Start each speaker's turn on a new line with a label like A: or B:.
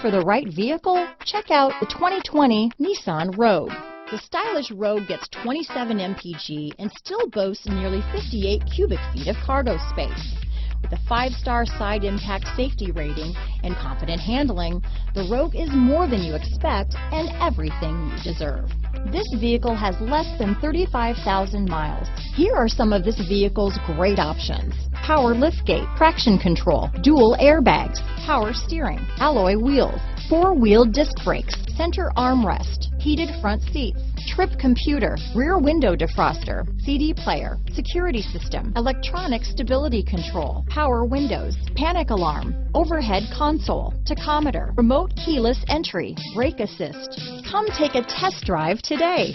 A: for the right vehicle? Check out the 2020 Nissan Rogue. The stylish Rogue gets 27 mpg and still boasts nearly 58 cubic feet of cargo space. With a 5-star side impact safety rating and confident handling, the Rogue is more than you expect and everything you deserve. This vehicle has less than 35,000 miles. Here are some of this vehicle's great options: power liftgate, traction control, dual airbags, power steering, alloy wheels, 4-wheel disc brakes, center armrest, heated front seats, trip computer, rear window defroster, CD player, security system, electronic stability control, power windows, panic alarm, overhead console, tachometer, remote keyless entry, brake assist. Come take a test drive today.